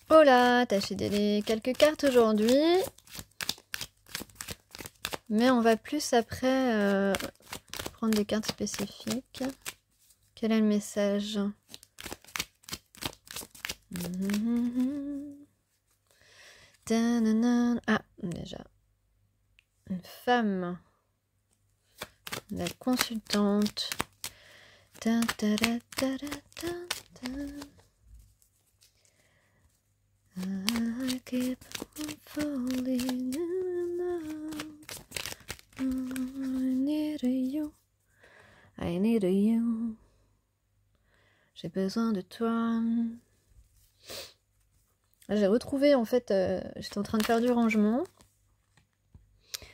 Oh là, t'as acheté quelques cartes aujourd'hui. Mais on va plus après prendre des cartes spécifiques. Quel est le message? Ah, déjà. Une femme. La consultante. I keep on falling in love. I need you. I need you. J'ai besoin de toi. J'ai retrouvé en fait, j'étais en train de faire du rangement.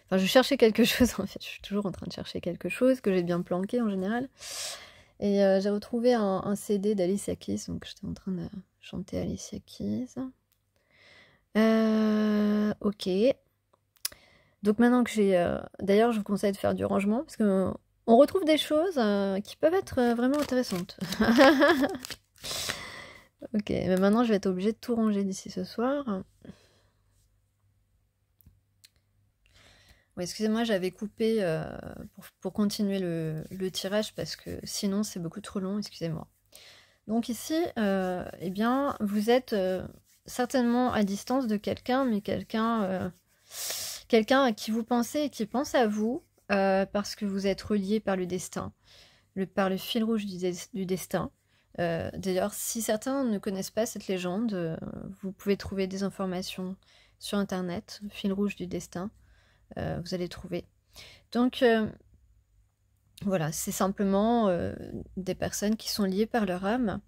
Enfin, je cherchais quelque chose en fait. Je suis toujours en train de chercher quelque chose que j'ai bien planqué en général. Et j'ai retrouvé un CD d'Alicia Keys, donc j'étais en train de chanter Alicia Keys. Ok. Donc maintenant que j'ai... D'ailleurs, je vous conseille de faire du rangement, parce que on retrouve des choses qui peuvent être vraiment intéressantes. Ok, mais maintenant je vais être obligée de tout ranger d'ici ce soir. Ouais, excusez-moi, j'avais coupé pour continuer le tirage, parce que sinon c'est beaucoup trop long, excusez-moi. Donc ici, eh bien, vous êtes certainement à distance de quelqu'un, mais quelqu'un à qui vous pensez et qui pense à vous, parce que vous êtes relié par le destin, par le fil rouge du destin. D'ailleurs, si certains ne connaissent pas cette légende, vous pouvez trouver des informations sur internet, fil rouge du destin, vous allez trouver. Donc voilà, c'est simplement des personnes qui sont liées par leur âme.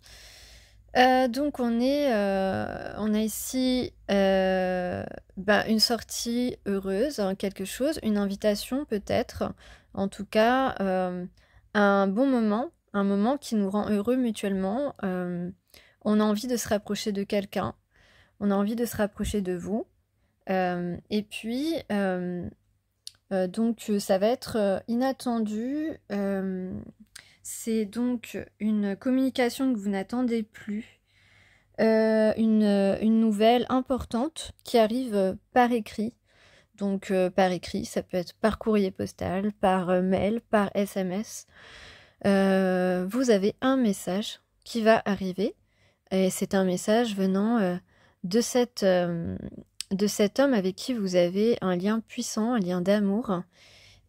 Donc on a ici une sortie heureuse, hein, quelque chose, une invitation peut-être, en tout cas un bon moment, un moment qui nous rend heureux mutuellement. On a envie de se rapprocher de quelqu'un, on a envie de se rapprocher de vous, et puis donc ça va être inattendu. C'est donc une communication que vous n'attendez plus, une nouvelle importante qui arrive par écrit. Donc par écrit, ça peut être par courrier postal, par mail, par SMS. Vous avez un message qui va arriver, et c'est un message venant de cet homme avec qui vous avez un lien puissant, un lien d'amour.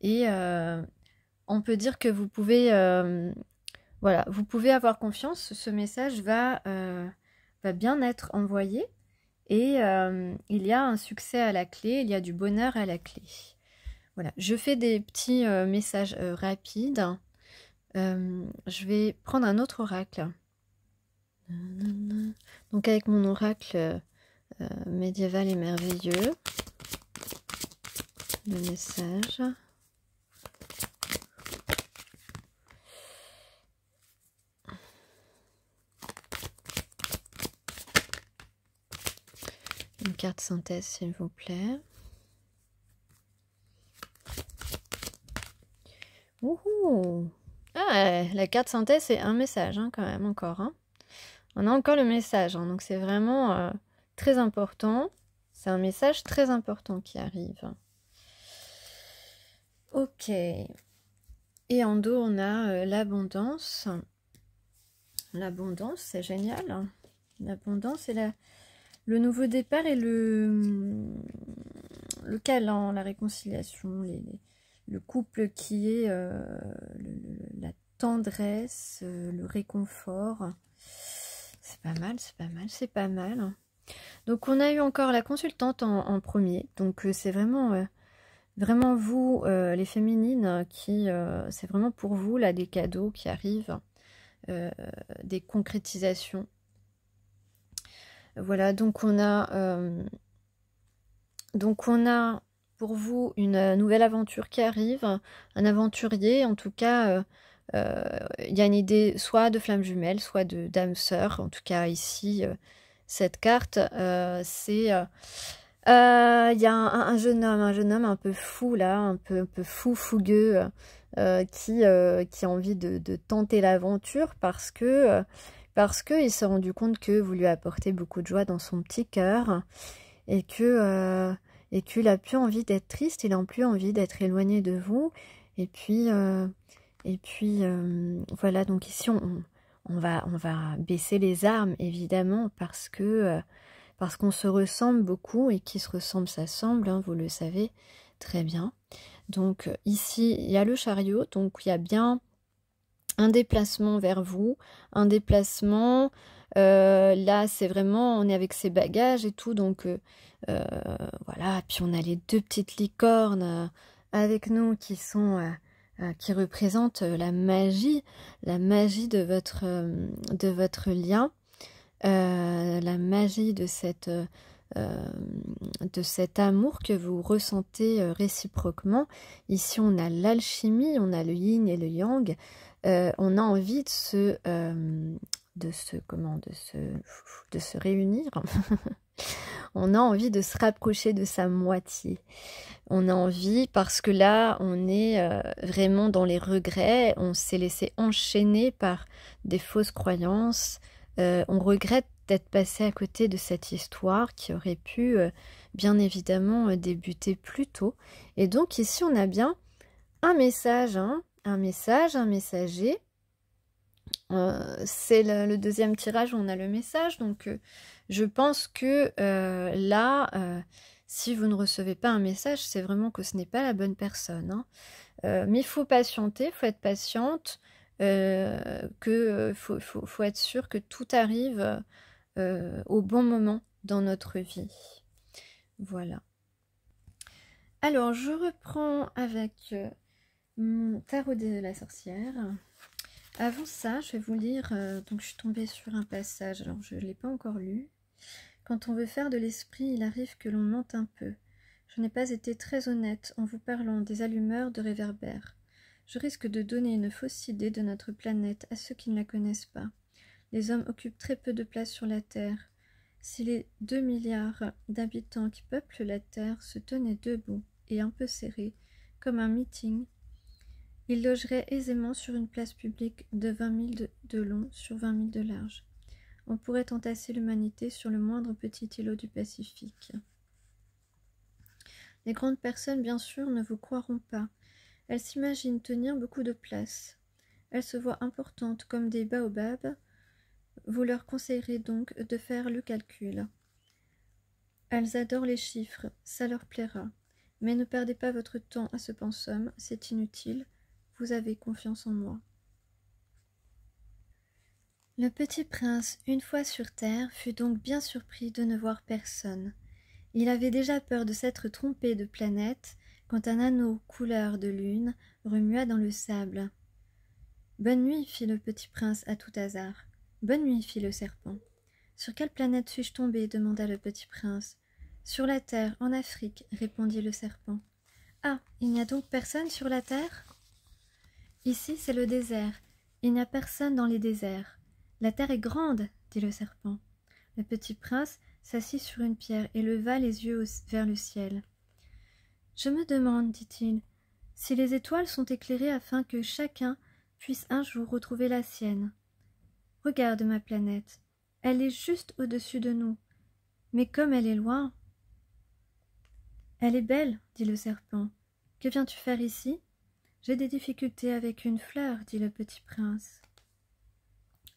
Et on peut dire que vous pouvez, voilà, vous pouvez avoir confiance. Ce message va bien être envoyé, et il y a un succès à la clé, il y a du bonheur à la clé. Voilà, je fais des petits messages rapides. Je vais prendre un autre oracle. Donc avec mon oracle médiéval et merveilleux, le message. Une carte synthèse, s'il vous plaît. Ouhou! Ah, la carte synthèse, c'est un message, hein, quand même, encore. Hein. On a encore le message, hein, donc c'est vraiment très important. C'est un message très important qui arrive. Ok. Et en dos, on a l'abondance. L'abondance, c'est génial. L'abondance et le nouveau départ et le câlin, la réconciliation, le couple qui est la tendresse, le réconfort. C'est pas mal, c'est pas mal, c'est pas mal. Donc on a eu encore la consultante en premier. Donc c'est vraiment vous, les féminines, qui c'est vraiment pour vous là des cadeaux qui arrivent, des concrétisations. Voilà, donc on a pour vous une nouvelle aventure qui arrive, un aventurier, en tout cas, il y a une idée soit de flamme jumelle, soit de d'âme sœur. En tout cas, ici, cette carte, c'est... il y a un jeune homme un peu fou, là, un peu fou, fougueux, qui a envie de tenter l'aventure, parce que parce qu'il s'est rendu compte que vous lui apportez beaucoup de joie dans son petit cœur et que qu'il n'a plus envie d'être triste, il n'a plus envie d'être éloigné de vous. Et puis voilà, donc ici on va baisser les armes évidemment parce qu'on se ressemble beaucoup et qui se ressemble s'assemble, hein, vous le savez très bien. Donc ici il y a le chariot, donc il y a bien un déplacement vers vous, un déplacement, là c'est vraiment, on est avec ses bagages et tout, donc voilà, puis on a les deux petites licornes avec nous qui sont, qui représentent la magie de votre lien, la magie de cet amour que vous ressentez réciproquement. Ici on a l'alchimie, on a le yin et le yang. On a envie de se réunir. On a envie de se rapprocher de sa moitié. On a envie, parce que là, on est vraiment dans les regrets. On s'est laissé enchaîner par des fausses croyances. On regrette d'être passé à côté de cette histoire qui aurait pu, bien évidemment, débuter plus tôt. Et donc ici, on a bien un message, hein, un messager. C'est le deuxième tirage où on a le message, donc je pense que là, si vous ne recevez pas un message, c'est vraiment que ce n'est pas la bonne personne, hein. Mais il faut patienter, il faut être patiente, faut être sûr que tout arrive au bon moment dans notre vie. Voilà. Alors, je reprends avec mon tarot de la sorcière. Avant ça, je vais vous lire, donc je suis tombée sur un passage, alors je ne l'ai pas encore lu. Quand on veut faire de l'esprit, il arrive que l'on mente un peu. Je n'ai pas été très honnête en vous parlant des allumeurs de réverbères. Je risque de donner une fausse idée de notre planète à ceux qui ne la connaissent pas. Les hommes occupent très peu de place sur la Terre. Si les 2 milliards d'habitants qui peuplent la Terre se tenaient debout et un peu serrés, comme un meeting, ils logeraient aisément sur une place publique de 20 000 de long sur 20 000 de large. On pourrait entasser l'humanité sur le moindre petit îlot du Pacifique. Les grandes personnes, bien sûr, ne vous croiront pas. Elles s'imaginent tenir beaucoup de place. Elles se voient importantes comme des baobabs. Vous leur conseillerez donc de faire le calcul. Elles adorent les chiffres, ça leur plaira. Mais ne perdez pas votre temps à ce pensum, c'est inutile. Vous avez confiance en moi. Le petit prince, une fois sur terre, fut donc bien surpris de ne voir personne. Il avait déjà peur de s'être trompé de planète quand un anneau couleur de lune remua dans le sable. « Bonne nuit, fit le petit prince à tout hasard. « Bonne nuit, fit le serpent. « Sur quelle planète suis-je tombé » demanda le petit prince. « Sur la terre, en Afrique, » répondit le serpent. « Ah, il n'y a donc personne sur la terre ?»« Ici, c'est le désert. Il n'y a personne dans les déserts. La terre est grande, » dit le serpent. Le petit prince s'assit sur une pierre et leva les yeux vers le ciel. « Je me demande, dit-il, si les étoiles sont éclairées afin que chacun puisse un jour retrouver la sienne. Regarde ma planète, elle est juste au-dessus de nous, mais comme elle est loin... »« Elle est belle, dit le serpent. Que viens-tu faire ici ? » ?»« J'ai des difficultés avec une fleur, dit le petit prince. »«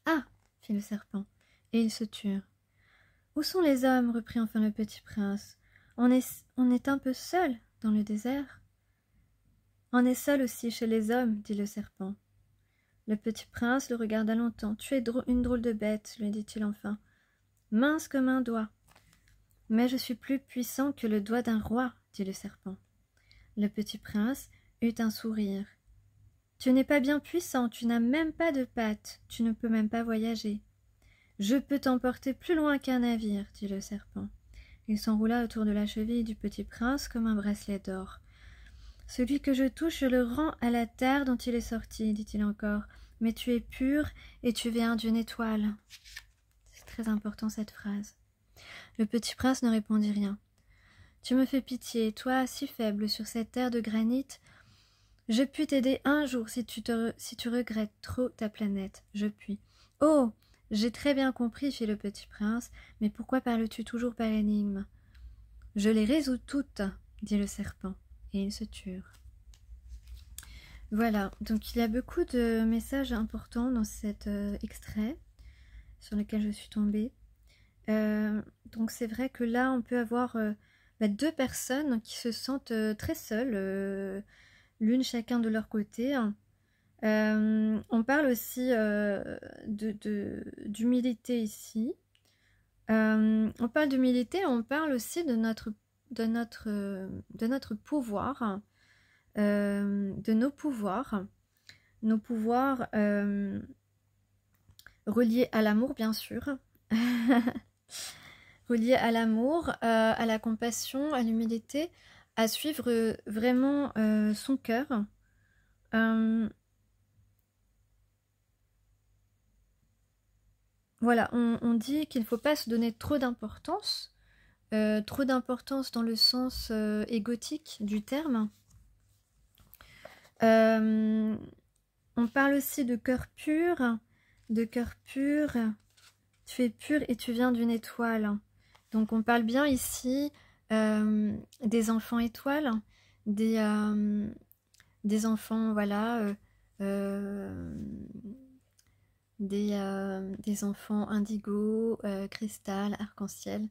Ah !» fit le serpent, et ils se turent. « Où sont les hommes ? reprit enfin le petit prince. On est un peu seul dans le désert. »« On est seul aussi chez les hommes, dit le serpent. » Le petit prince le regarda longtemps. « Tu es une drôle de bête, lui dit-il enfin. Mince comme un doigt. Mais je suis plus puissant que le doigt d'un roi, dit le serpent. Le petit prince eut un sourire. Tu n'es pas bien puissant, tu n'as même pas de pattes, tu ne peux même pas voyager. Je peux t'emporter plus loin qu'un navire, dit le serpent. Il s'enroula autour de la cheville du petit prince comme un bracelet d'or. Celui que je touche, je le rends à la terre dont il est sorti, dit-il encore. Mais tu es pur et tu viens d'une étoile. C'est très important cette phrase. Le petit prince ne répondit rien. Tu me fais pitié, toi si faible sur cette terre de granit. Je puis t'aider un jour si tu regrettes trop ta planète. Je puis. Oh, J'ai très bien compris, fit le petit prince, mais pourquoi parles-tu toujours par énigmes? Je les résous toutes, dit le serpent, et ils se turent. Voilà, donc il y a beaucoup de messages importants dans cet extrait sur lequel je suis tombée. Donc c'est vrai que là, on peut avoir deux personnes qui se sentent très seules, l'une chacun de leur côté. On parle aussi d'humilité ici. On parle d'humilité, on parle aussi de notre pouvoir, de nos pouvoirs reliés à l'amour, bien sûr, reliés à l'amour, à la compassion, à l'humilité, à suivre vraiment son cœur. Voilà, on dit qu'il ne faut pas se donner trop d'importance dans le sens égotique du terme. On parle aussi de cœur pur, tu es pur et tu viens d'une étoile. Donc on parle bien ici des enfants étoiles, des enfants, voilà, des enfants indigo, cristal, arc-en-ciel.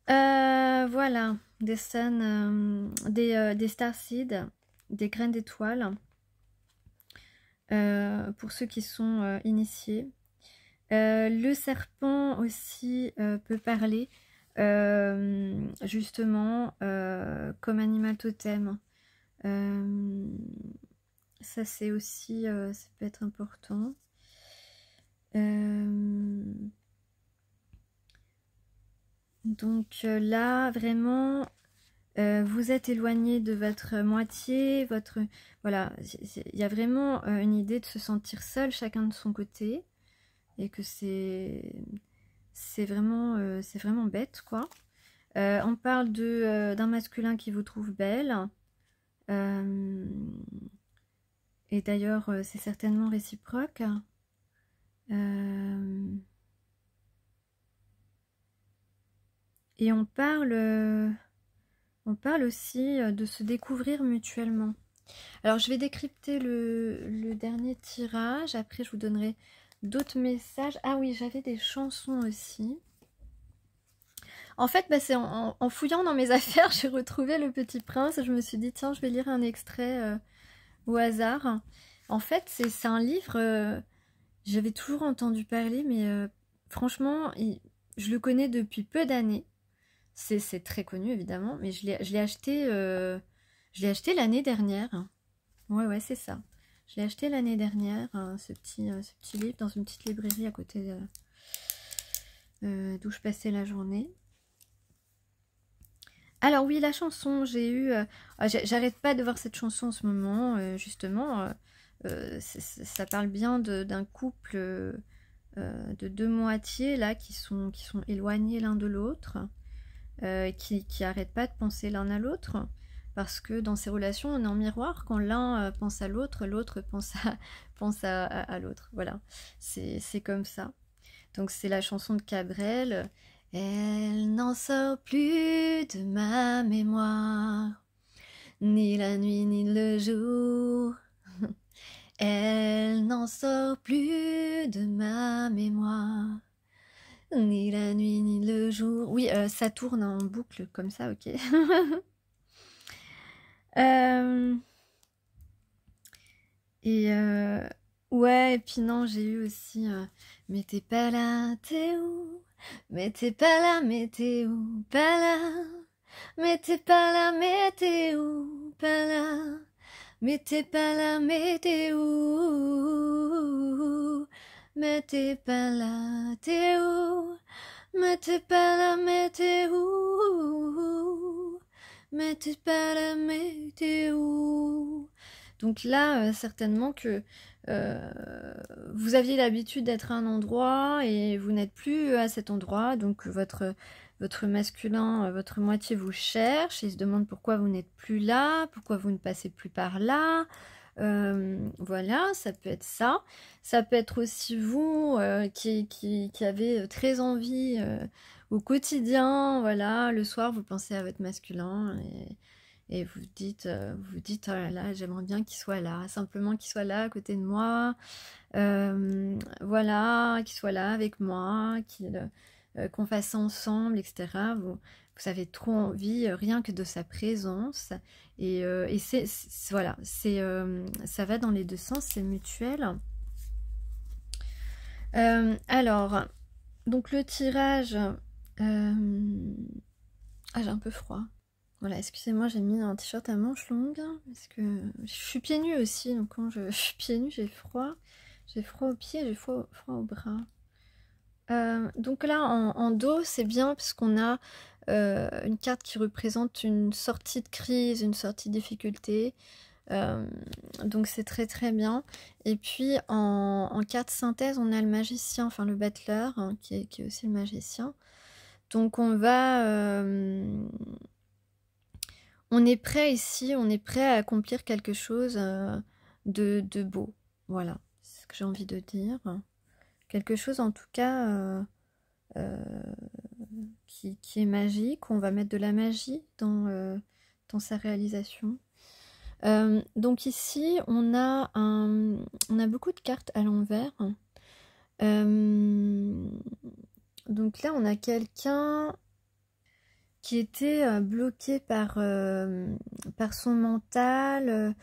Voilà, des sun, des starseeds, des graines d'étoiles, pour ceux qui sont initiés. Le serpent aussi peut parler, justement, comme animal totem. Ça c'est aussi, ça peut être important. Donc là, vraiment, vous êtes éloigné de votre moitié, voilà, il y a vraiment une idée de se sentir seul, chacun de son côté, et que c'est vraiment bête, quoi. On parle d'un masculin qui vous trouve belle, et d'ailleurs, c'est certainement réciproque. Et on parle aussi de se découvrir mutuellement. Alors, je vais décrypter le dernier tirage. Après, je vous donnerai d'autres messages. Ah oui, j'avais des chansons aussi. En fait, c'est en fouillant dans mes affaires, j'ai retrouvé Le Petit Prince. Et je me suis dit, tiens, je vais lire un extrait au hasard. En fait, c'est un livre... j'avais toujours entendu parler, mais franchement, je le connais depuis peu d'années. C'est très connu, évidemment, mais je l'ai acheté, l'année dernière. Ouais, c'est ça. Je l'ai acheté l'année dernière, ce petit livre, dans une petite librairie à côté d'où je passais la journée. Alors oui, la chanson, j'arrête pas de voir cette chanson en ce moment, justement. Ça parle bien d'un couple de deux moitiés, là, qui sont éloignés l'un de l'autre. Qui n'arrêtent pas de penser l'un à l'autre, parce que dans ces relations, on est en miroir. Quand l'un pense à l'autre, l'autre pense à l'autre. Voilà, c'est comme ça. Donc c'est la chanson de Cabrel. Elle n'en sort plus de ma mémoire, ni la nuit ni le jour. Elle n'en sort plus de ma mémoire, ni la nuit ni le jour. Oui, ça tourne en boucle comme ça, ok. Ouais, et puis non, j'ai eu aussi mais t'es pas là, t'es où? Mais t'es pas là, mais t'es où? Pas là. Mais t'es pas là, mais t'es où? Pas là. Mais t'es pas là, mais t'es où? Mais t'es pas là, t'es où? Mais t'es pas là, mais t'es où? Mais t'es pas là, mais t'es où? Donc là, certainement que vous aviez l'habitude d'être à un endroit et vous n'êtes plus à cet endroit. Donc votre masculin, votre moitié vous cherche et se demande pourquoi vous n'êtes plus là, pourquoi vous ne passez plus par là. Voilà, ça peut être ça. Ça peut être aussi vous qui avez très envie au quotidien, voilà, le soir vous pensez à votre masculin et vous dites oh là là, j'aimerais bien qu'il soit là, simplement qu'il soit là à côté de moi, voilà, qu'il soit là avec moi, qu'on fasse ça ensemble, etc. Vous avez trop envie rien que de sa présence et voilà, ça va dans les deux sens, c'est mutuel. Alors, donc le tirage, ah j'ai un peu froid. Voilà, excusez-moi, j'ai mis un t-shirt à manches longues parce que je suis pieds nus aussi, donc quand je suis pieds nus, j'ai froid. J'ai froid aux pieds, j'ai froid aux bras. Donc là, en dos, c'est bien parce qu'on a une carte qui représente une sortie de crise, une sortie de difficulté. Donc c'est très très bien. Et puis en carte synthèse, on a le magicien, enfin le battleur, hein, qui est aussi le magicien. Donc on est prêt ici, on est prêt à accomplir quelque chose de beau. Voilà, c'est ce que j'ai envie de dire. Quelque chose en tout cas qui est magique. On va mettre de la magie dans sa réalisation. Donc ici, on a beaucoup de cartes à l'envers. Donc là, on a quelqu'un qui était bloqué par son mental,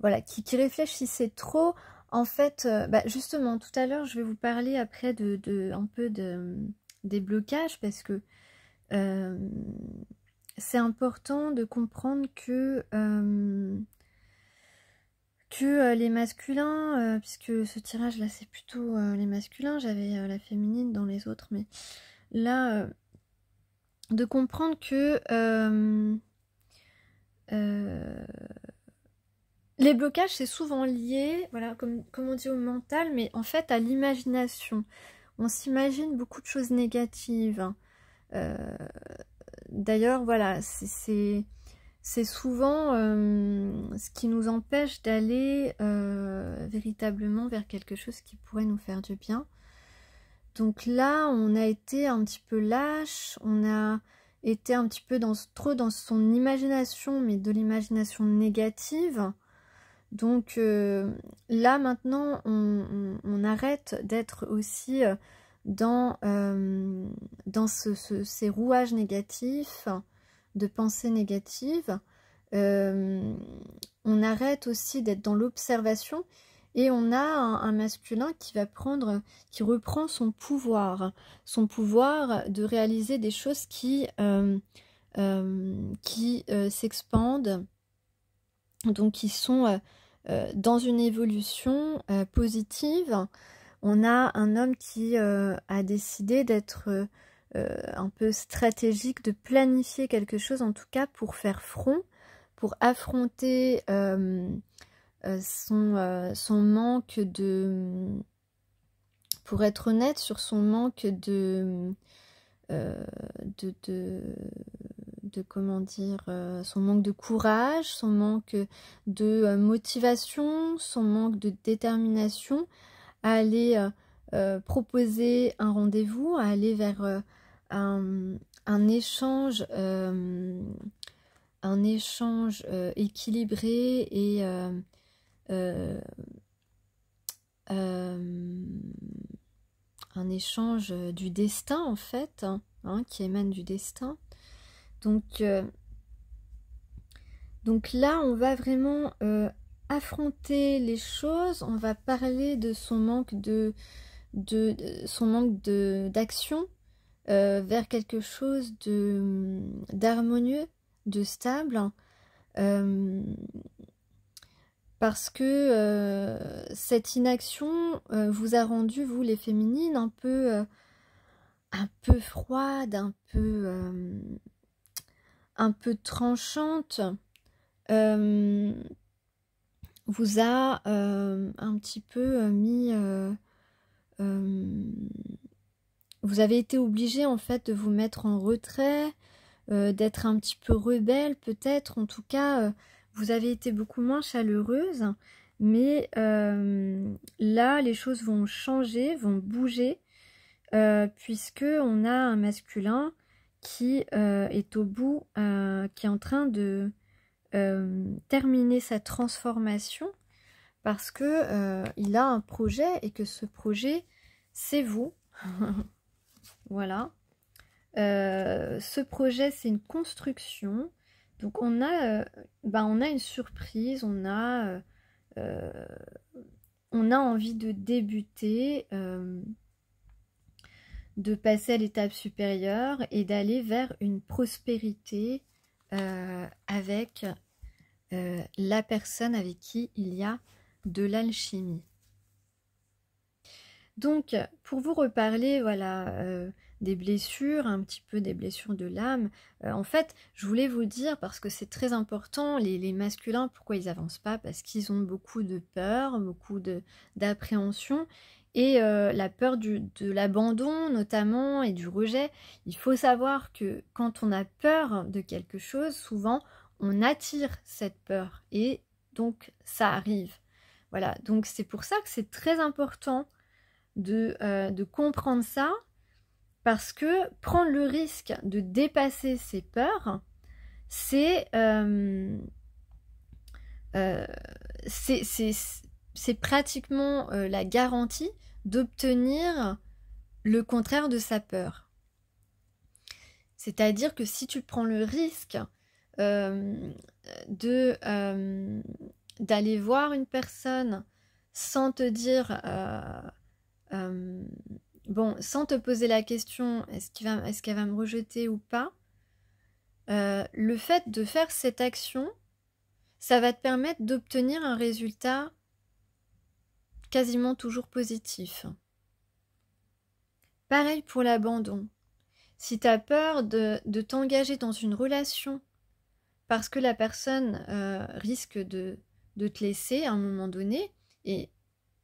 voilà, qui réfléchissait trop. En fait, justement, tout à l'heure, je vais vous parler après un peu des blocages parce que c'est important de comprendre que les masculins, puisque ce tirage là c'est plutôt les masculins, j'avais la féminine dans les autres, mais là de comprendre que les blocages c'est souvent lié, voilà, comme on dit au mental, mais en fait à l'imagination. On s'imagine beaucoup de choses négatives. D'ailleurs, voilà, c'est souvent ce qui nous empêche d'aller véritablement vers quelque chose qui pourrait nous faire du bien. Donc là, on a été un petit peu lâche, on a été un petit peu trop dans son imagination, mais de l'imagination négative. Donc là, maintenant, on arrête d'être aussi dans ces rouages négatifs, de pensées négatives. On arrête aussi d'être dans l'observation et on a un masculin qui reprend son pouvoir de réaliser des choses qui s'expandent, donc qui sont dans une évolution positive. On a un homme qui a décidé d'être un peu stratégique, de planifier quelque chose, en tout cas pour faire front, pour affronter son manque pour être honnête sur son manque comment dire, son manque de courage, son manque de motivation, son manque de détermination à aller proposer un rendez-vous, à aller vers un échange équilibré et un échange du destin en fait, hein, qui émane du destin. Donc là, on va vraiment affronter les choses. On va parler de son manque d'action vers quelque chose d'harmonieux, de stable. Parce que cette inaction vous a rendu, vous les féminines, un peu froide, un peu tranchante, vous a un petit peu mis... vous avez été obligé en fait de vous mettre en retrait, d'être un petit peu rebelle peut-être, en tout cas vous avez été beaucoup moins chaleureuse, Mais là, les choses vont changer, vont bouger, puisque on a un masculin qui est au bout, qui est en train de terminer sa transformation, parce que il a un projet et que ce projet, c'est vous. Voilà. Ce projet, c'est une construction. Donc on a une surprise, on a envie de débuter, de passer à l'étape supérieure et d'aller vers une prospérité avec la personne avec qui il y a de l'alchimie. Donc, pour vous reparler, voilà, des blessures, un petit peu des blessures de l'âme, en fait, je voulais vous dire, parce que c'est très important, les masculins, pourquoi ils n'avancent pas? Parce qu'ils ont beaucoup de peur, beaucoup d'appréhension, et la peur de l'abandon, notamment, et du rejet. Il faut savoir que quand on a peur de quelque chose, souvent, on attire cette peur, et donc, ça arrive. Voilà, donc c'est pour ça que c'est très important de comprendre ça, parce que prendre le risque de dépasser ses peurs, c'est pratiquement la garantie d'obtenir le contraire de sa peur. C'est-à-dire que si tu prends le risque d'aller voir une personne sans te dire bon, sans te poser la question est-ce qu'elle va me rejeter ou pas, le fait de faire cette action, ça va te permettre d'obtenir un résultat quasiment toujours positif. Pareil pour l'abandon. Si tu as peur de t'engager dans une relation parce que la personne risque de te laisser à un moment donné, et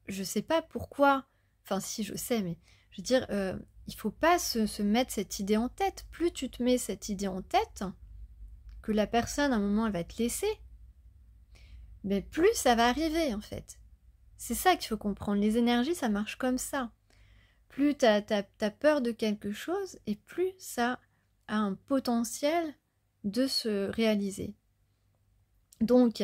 je sais pas pourquoi, enfin si je sais, mais je veux dire, il faut pas se mettre cette idée en tête. Plus tu te mets cette idée en tête, que la personne à un moment elle va te laisser, mais plus ça va arriver en fait. C'est ça qu'il faut comprendre. Les énergies, ça marche comme ça. Plus t'as peur de quelque chose, et plus ça a un potentiel de se réaliser. Donc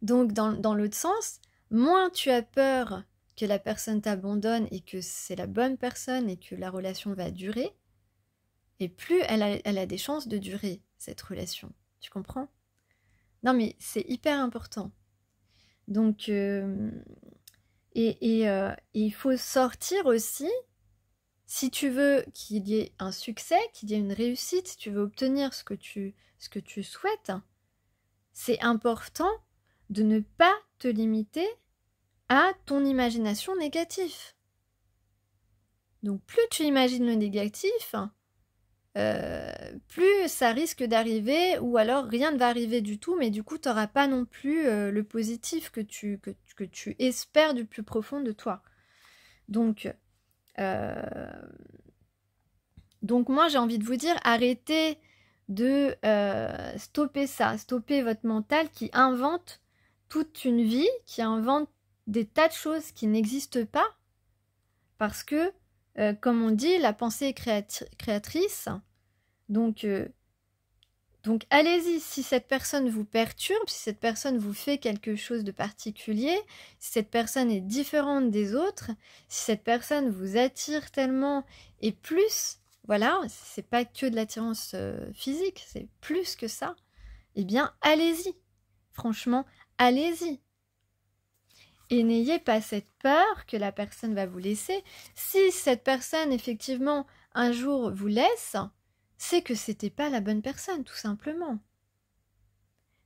dans l'autre sens, moins tu as peur que la personne t'abandonne et que c'est la bonne personne et que la relation va durer, et plus elle a des chances de durer, cette relation. Tu comprends? Non mais c'est hyper important. Donc, il faut sortir aussi, si tu veux qu'il y ait un succès, qu'il y ait une réussite, si tu veux obtenir ce que tu souhaites, c'est important de ne pas te limiter à ton imagination négative. Donc plus tu imagines le négatif, plus ça risque d'arriver, ou alors rien ne va arriver du tout, mais du coup tu n'auras pas non plus le positif que tu espères du plus profond de toi. Donc moi j'ai envie de vous dire, arrêtez de stopper ça, stopper votre mental qui invente toute une vie, qui invente des tas de choses qui n'existent pas, parce que comme on dit, la pensée est créatrice. Donc allez-y, si cette personne vous perturbe, si cette personne vous fait quelque chose de particulier, si cette personne est différente des autres, si cette personne vous attire tellement, et plus, voilà, c'est pas que de l'attirance physique, c'est plus que ça, eh bien allez-y, franchement, allez-y. Et n'ayez pas cette peur que la personne va vous laisser. Si cette personne, effectivement, un jour vous laisse, c'est que c'était pas la bonne personne, tout simplement.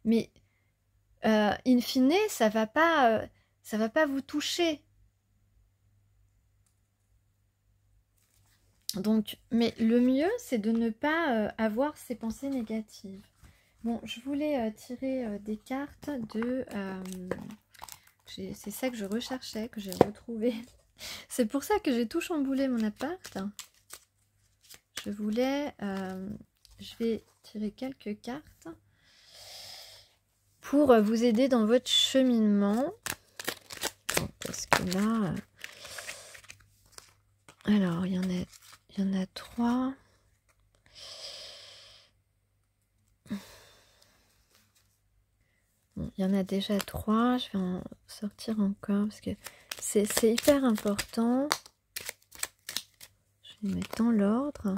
Mais, in fine, ça va pas vous toucher. Donc, mais le mieux, c'est de ne pas avoir ces pensées négatives. Bon, je voulais tirer des cartes de... c'est ça que je recherchais, que j'ai retrouvé. C'est pour ça que j'ai tout chamboulé mon appart. Je voulais... je vais tirer quelques cartes pour vous aider dans votre cheminement. important parce que là... alors, il y en a 3. Bon, il y en a déjà 3. Je vais en sortir encore parce que c'est hyper important. Je vais mettre dans l'ordre.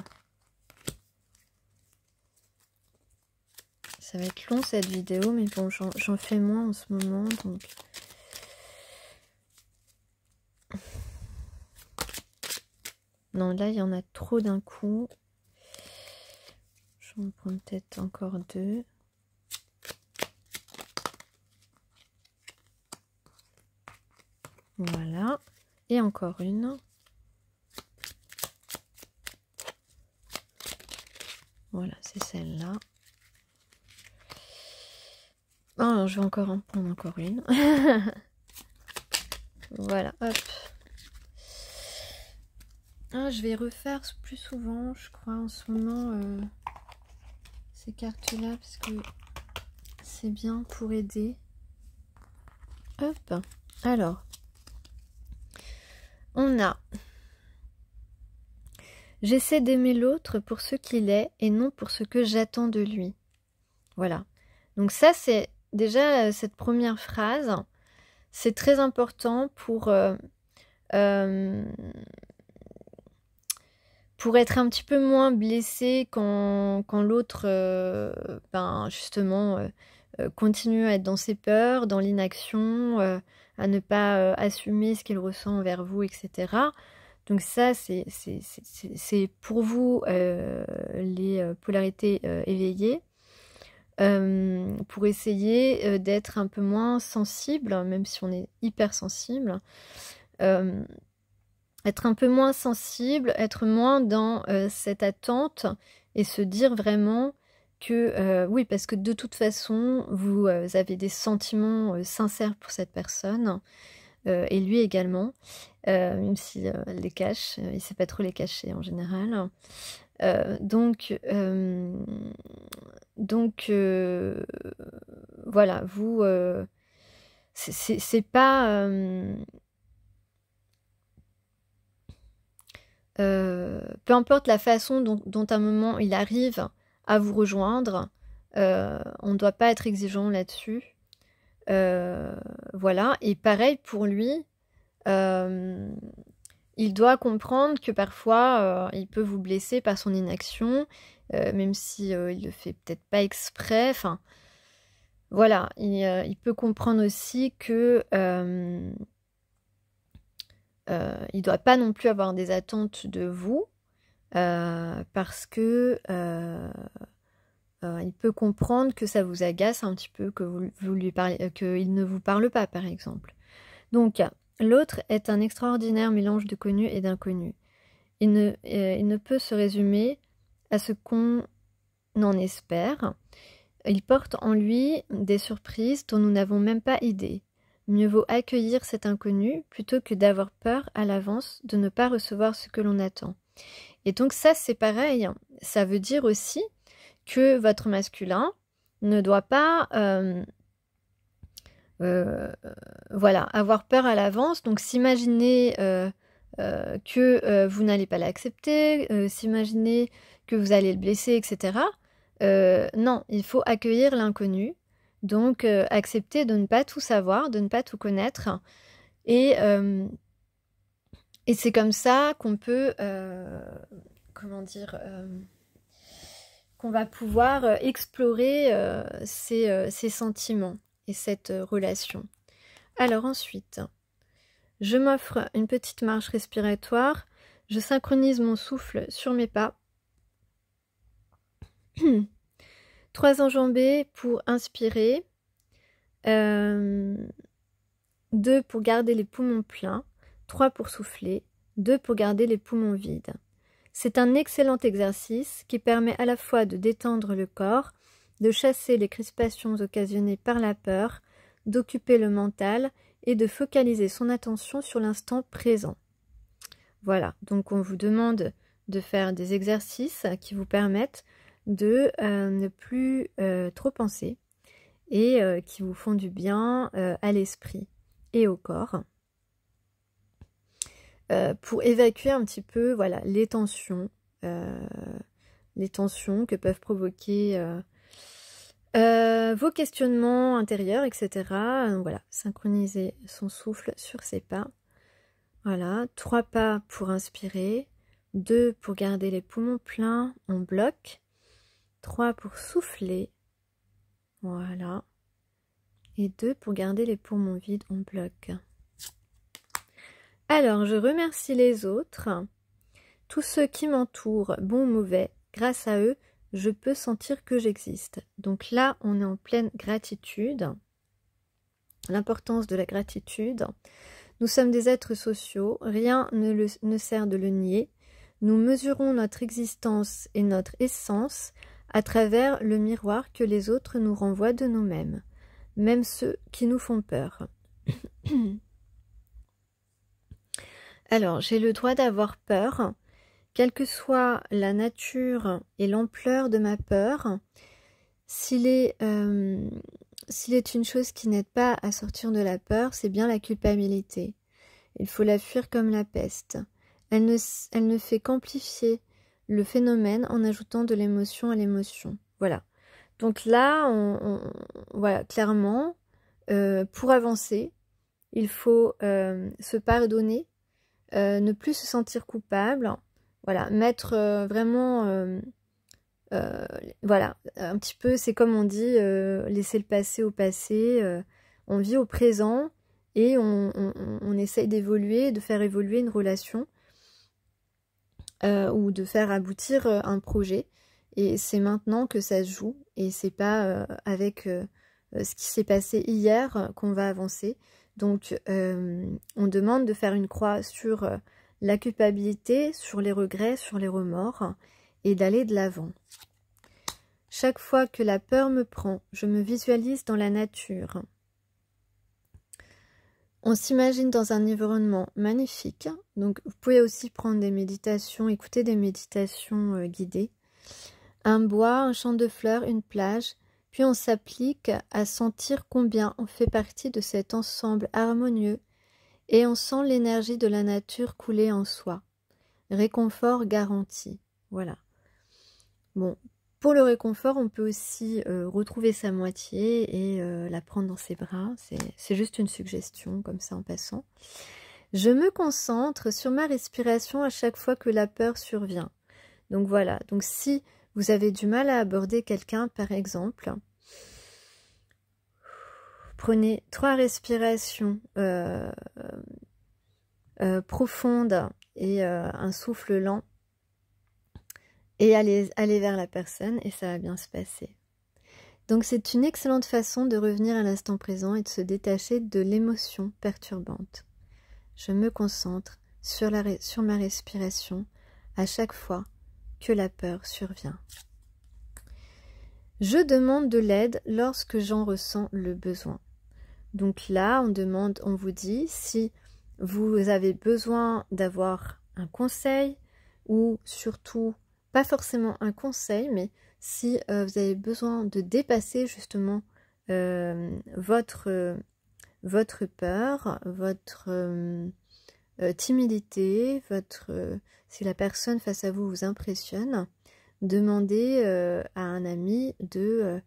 Ça va être long cette vidéo, mais bon, j'en fais moins en ce moment, donc... non, là, il y en a trop d'un coup. Je vais en prendre peut-être encore 2. Voilà. Et encore une. Voilà, c'est celle-là. Oh, je vais encore en prendre encore une. Voilà, hop. Ah, je vais refaire plus souvent, je crois, en ce moment, ces cartes-là, parce que c'est bien pour aider. Hop. Alors, on a... j'essaie d'aimer l'autre pour ce qu'il est et non pour ce que j'attends de lui. Voilà. Donc ça, c'est déjà cette première phrase. C'est très important pour être un petit peu moins blessé quand l'autre, justement, continue à être dans ses peurs, dans l'inaction, à ne pas assumer ce qu'il ressent envers vous, etc. Donc ça, c'est pour vous les polarités éveillées, pour essayer d'être un peu moins sensible, même si on est hyper sensible, être un peu moins sensible, être moins dans cette attente et se dire vraiment que oui, parce que de toute façon, vous avez des sentiments sincères pour cette personne, et lui également, même s'il les cache, il ne sait pas trop les cacher en général. Voilà, vous, c'est pas... peu importe la façon dont à un moment il arrive à vous rejoindre, on ne doit pas être exigeant là-dessus. Voilà, et pareil pour lui, il doit comprendre que parfois il peut vous blesser par son inaction, même si il le fait peut-être pas exprès. Enfin, voilà, il peut comprendre aussi que il doit pas non plus avoir des attentes de vous, parce que il peut comprendre que ça vous agace un petit peu, que vous lui parlez, qu'il ne vous parle pas, par exemple. Donc, l'autre est un extraordinaire mélange de connu et d'inconnu. Il ne peut se résumer à ce qu'on en espère. Il porte en lui des surprises dont nous n'avons même pas idée. Mieux vaut accueillir cet inconnu plutôt que d'avoir peur à l'avance de ne pas recevoir ce que l'on attend. Et donc ça, c'est pareil. Ça veut dire aussi que votre masculin ne doit pas voilà, avoir peur à l'avance. Donc s'imaginer que vous n'allez pas l'accepter, s'imaginer que vous allez le blesser, etc. Non, il faut accueillir l'inconnu. Donc accepter de ne pas tout savoir, de ne pas tout connaître. Et c'est comme ça qu'on peut, comment dire, qu'on va pouvoir explorer ces sentiments et cette relation. Alors ensuite, je m'offre une petite marche respiratoire, je synchronise mon souffle sur mes pas. 3 enjambées pour inspirer, 2 pour garder les poumons pleins, 3 pour souffler, 2 pour garder les poumons vides. C'est un excellent exercice qui permet à la fois de détendre le corps, de chasser les crispations occasionnées par la peur, d'occuper le mental et de focaliser son attention sur l'instant présent. Voilà, donc on vous demande de faire des exercices qui vous permettent de ne plus trop penser et qui vous font du bien à l'esprit et au corps. pour évacuer un petit peu, voilà, les tensions que peuvent provoquer vos questionnements intérieurs, etc. Voilà, synchroniser son souffle sur ses pas. Voilà, 3 pas pour inspirer, 2 pour garder les poumons pleins, on bloque, 3 pour souffler, voilà, et 2 pour garder les poumons vides, on bloque. Alors, je remercie les autres, tous ceux qui m'entourent, bons ou mauvais, grâce à eux, je peux sentir que j'existe. Donc là, on est en pleine gratitude, l'importance de la gratitude. Nous sommes des êtres sociaux, rien ne sert de le nier. Nous mesurons notre existence et notre essence à travers le miroir que les autres nous renvoient de nous-mêmes, même ceux qui nous font peur. Alors, j'ai le droit d'avoir peur, quelle que soit la nature et l'ampleur de ma peur. S'il est une chose qui n'aide pas à sortir de la peur, c'est bien la culpabilité. Il faut la fuir comme la peste. Elle ne fait qu'amplifier le phénomène en ajoutant de l'émotion à l'émotion. Voilà. Donc là, voilà, clairement, pour avancer, il faut se pardonner, ne plus se sentir coupable. Voilà, mettre vraiment... voilà, un petit peu, c'est comme on dit, laisser le passé au passé, on vit au présent et on essaye d'évoluer, de faire évoluer une relation ou de faire aboutir un projet, et c'est maintenant que ça se joue, et c'est pas avec ce qui s'est passé hier qu'on va avancer. Donc on demande de faire une croix sur la culpabilité, sur les regrets, sur les remords, et d'aller de l'avant. Chaque fois que la peur me prend, je me visualise dans la nature. On s'imagine dans un environnement magnifique. Donc vous pouvez aussi prendre des méditations, écouter des méditations guidées. Un bois, un champ de fleurs, une plage. Puis on s'applique à sentir combien on fait partie de cet ensemble harmonieux et on sent l'énergie de la nature couler en soi. Réconfort garanti. Voilà. Bon, pour le réconfort, on peut aussi retrouver sa moitié et la prendre dans ses bras. C'est juste une suggestion, comme ça en passant. Je me concentre sur ma respiration à chaque fois que la peur survient. Donc voilà, donc si vous avez du mal à aborder quelqu'un, par exemple, prenez 3 respirations profondes et un souffle lent. Et aller vers la personne et ça va bien se passer. Donc c'est une excellente façon de revenir à l'instant présent et de se détacher de l'émotion perturbante. Je me concentre sur ma respiration à chaque fois que la peur survient. Je demande de l'aide lorsque j'en ressens le besoin. Donc là, on vous dit si vous avez besoin d'avoir un conseil ou surtout pas forcément un conseil, mais si vous avez besoin de dépasser justement votre peur, votre timidité, si la personne face à vous vous impressionne, demandez à un ami de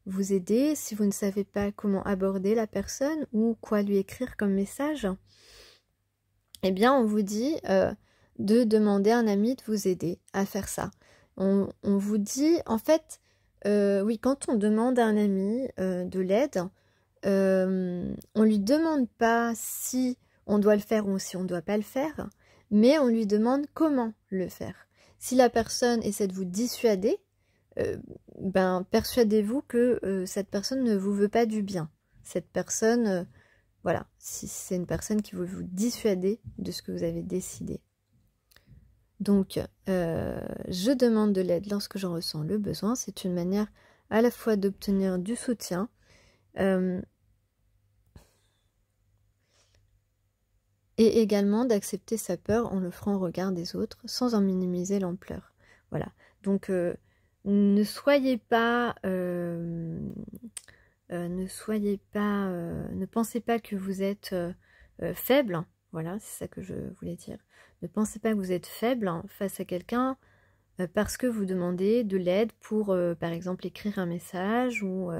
vous aider. Si vous ne savez pas comment aborder la personne ou quoi lui écrire comme message, eh bien on vous dit de demander à un ami de vous aider à faire ça. On vous dit, en fait, oui, quand on demande à un ami de l'aide, on lui demande pas si on doit le faire ou si on ne doit pas le faire, mais on lui demande comment le faire. Si la personne essaie de vous dissuader, persuadez-vous que cette personne ne vous veut pas du bien. Cette personne, voilà, si c'est une personne qui veut vous dissuader de ce que vous avez décidé. Donc, je demande de l'aide lorsque j'en ressens le besoin. C'est une manière à la fois d'obtenir du soutien et également d'accepter sa peur en l'offrant au regard des autres sans en minimiser l'ampleur. Voilà. Donc, ne pensez pas que vous êtes faible. Voilà, c'est ça que je voulais dire. Ne pensez pas que vous êtes faible face à quelqu'un parce que vous demandez de l'aide pour, par exemple, écrire un message ou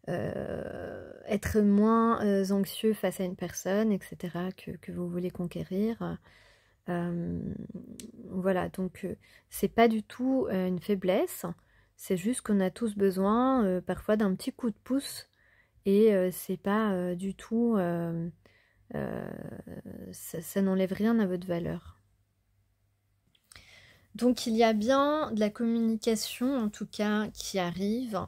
être moins anxieux face à une personne, etc., que vous voulez conquérir. Voilà, donc c'est pas du tout une faiblesse, c'est juste qu'on a tous besoin parfois d'un petit coup de pouce et c'est pas du tout, ça n'enlève rien à votre valeur. Donc il y a bien de la communication en tout cas qui arrive.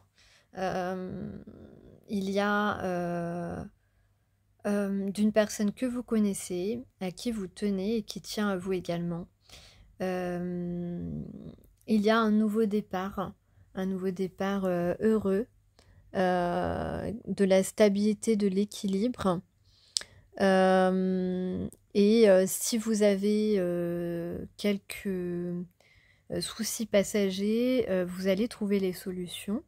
Il y a d'une personne que vous connaissez, à qui vous tenez et qui tient à vous également. Il y a un nouveau départ heureux, de la stabilité, de l'équilibre. Et si vous avez quelques soucis passagers, vous allez trouver les solutions.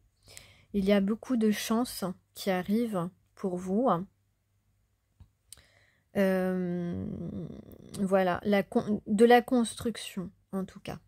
Il y a beaucoup de chances qui arrivent pour vous. Voilà, de la construction en tout cas.